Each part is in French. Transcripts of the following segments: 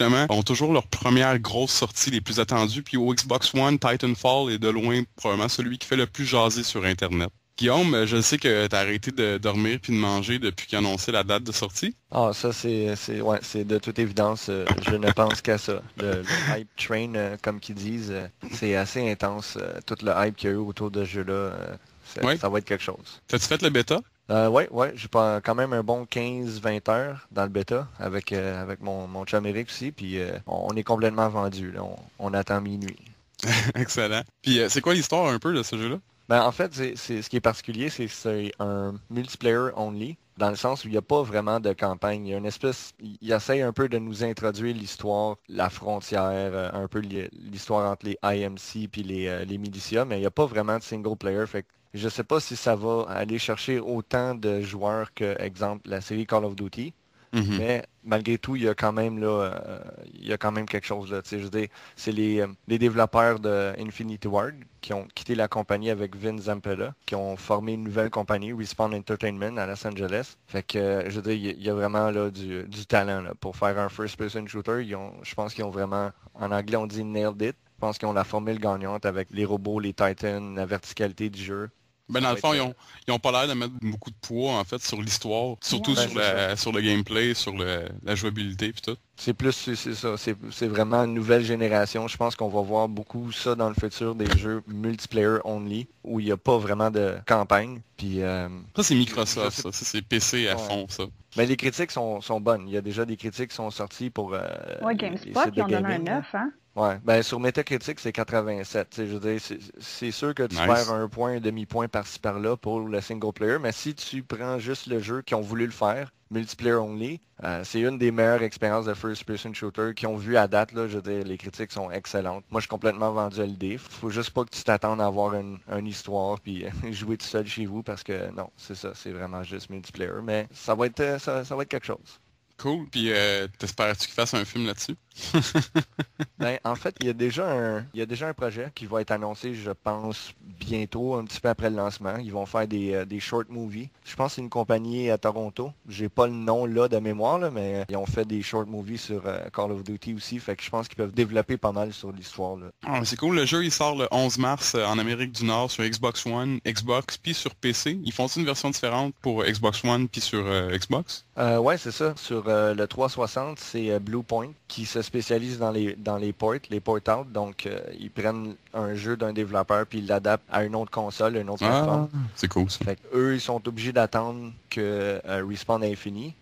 justement, ont toujours leur première grosse sortie les plus attendues. Puis au Xbox One, Titanfall est de loin probablement celui qui fait le plus jaser sur Internet. Guillaume, je sais que tu as arrêté de dormir puis de manger depuis qu'ils ont annoncé la date de sortie. Ah, ça, c'est de toute évidence, je ne pense qu'à ça. Le hype train, comme qu'ils disent, c'est assez intense. Tout le hype qu'il y a eu autour de ce jeu-là, Ouais. ça va être quelque chose. T'as-tu fait le bêta? Ouais, j'ai pas quand même un bon 15-20 heures dans le bêta avec mon chum Eric aussi, puis on est complètement vendu, là. On attend minuit. Excellent. Puis c'est quoi l'histoire un peu de ce jeu-là? Ben, en fait, ce qui est particulier, c'est que c'est un multiplayer only, dans le sens où il n'y a pas vraiment de campagne. Il y a une espèce, il essaye un peu de nous introduire l'histoire, la frontière, un peu l'histoire entre les IMC puis les milicias, mais il n'y a pas vraiment de single player. Fait que je sais pas si ça va aller chercher autant de joueurs que, exemple, la série Call of Duty. Mhm. Mais malgré tout, il y a quand même là, il y a quand même quelque chose là. Tu sais, je veux dire, c'est les développeurs de Infinity Ward qui ont quitté la compagnie avec Vince Zampella, qui ont formé une nouvelle compagnie, Respawn Entertainment à Los Angeles. Fait que, je veux dire, il y a vraiment là du talent là, pour faire un first-person shooter. Je pense qu'ils ont vraiment, en anglais on dit nailed it. Je pense qu'ils ont la formule gagnante avec les robots, les titans, la verticalité du jeu. Ben Ça dans va le fond, être, ils ont pas l'air de mettre beaucoup de poids en fait sur l'histoire, surtout ben, sur le gameplay, sur la jouabilité puis tout. c'est plus, c'est ça, c'est vraiment une nouvelle génération. Je pense qu'on va voir beaucoup ça dans le futur, des jeux multiplayer only, où il n'y a pas vraiment de campagne. Puis, Ça c'est je Microsoft, sais- ça c'est PC à ouais. fond ça. Mais les critiques sont bonnes. Il y a déjà des critiques qui sont sorties pour Ouais, les GameSpot, sites ils de ont donné un gaming, là. 9, hein? Ouais, ben sur Metacritic, c'est 87. Tu sais, je veux dire, c'est sûr que tu Nice. perds un point, un demi-point par-ci par-là pour le single player, mais si tu prends juste le jeu qui ont voulu le faire, multiplayer only, c'est une des meilleures expériences de first-person shooter qu'ils ont vu à date. Là, je veux dire, les critiques sont excellentes. Moi, je suis complètement vendu à l'idée. Faut juste pas que tu t'attendes à avoir une histoire puis jouer tout seul chez vous parce que non, c'est ça, c'est vraiment juste multiplayer. Mais ça va être, ça va être quelque chose. Cool. Puis t'espères-tu qu'ils fassent un film là-dessus? Ben, en fait, il y a déjà un projet qui va être annoncé, je pense, bientôt, un petit peu après le lancement. Ils vont faire des short movies. Je pense que c'est une compagnie à Toronto. J'ai pas le nom là de mémoire, là, mais ils ont fait des short movies sur Call of Duty aussi. Fait que je pense qu'ils peuvent développer pas mal sur l'histoire, là. Ah, c'est cool. Le jeu il sort le 11 mars en Amérique du Nord sur Xbox One, Xbox puis sur PC. Ils font une version différente pour Xbox One puis sur Xbox? Ouais, c'est ça. Sur le 360, c'est Bluepoint qui se spécialise dans les port-out. Donc, ils prennent un jeu d'un développeur puis ils l'adaptent à une autre console, une autre plateforme. C'est cool ça. Fait eux, ils sont obligés d'attendre que Respawn ait fini.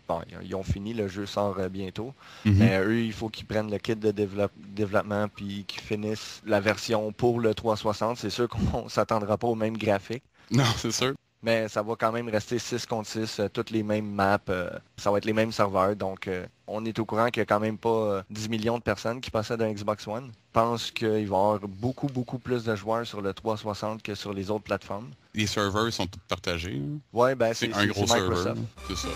Bon, ils ont fini, le jeu sort bientôt. Mhm. Mais eux, il faut qu'ils prennent le kit de développement puis qu'ils finissent la version pour le 360. C'est sûr qu'on s'attendra pas aux mêmes graphiques. Non, c'est sûr. Mais ça va quand même rester 6 contre 6, toutes les mêmes maps, ça va être les mêmes serveurs. Donc, on est au courant qu'il n'y a quand même pas 10 millions de personnes qui possèdent un Xbox One. Je pense qu'il va y avoir beaucoup, beaucoup plus de joueurs sur le 360 que sur les autres plateformes. Les serveurs sont tous partagés. Hein. Ouais, ben C'est c'est un gros Microsoft. serveur. C'est ça.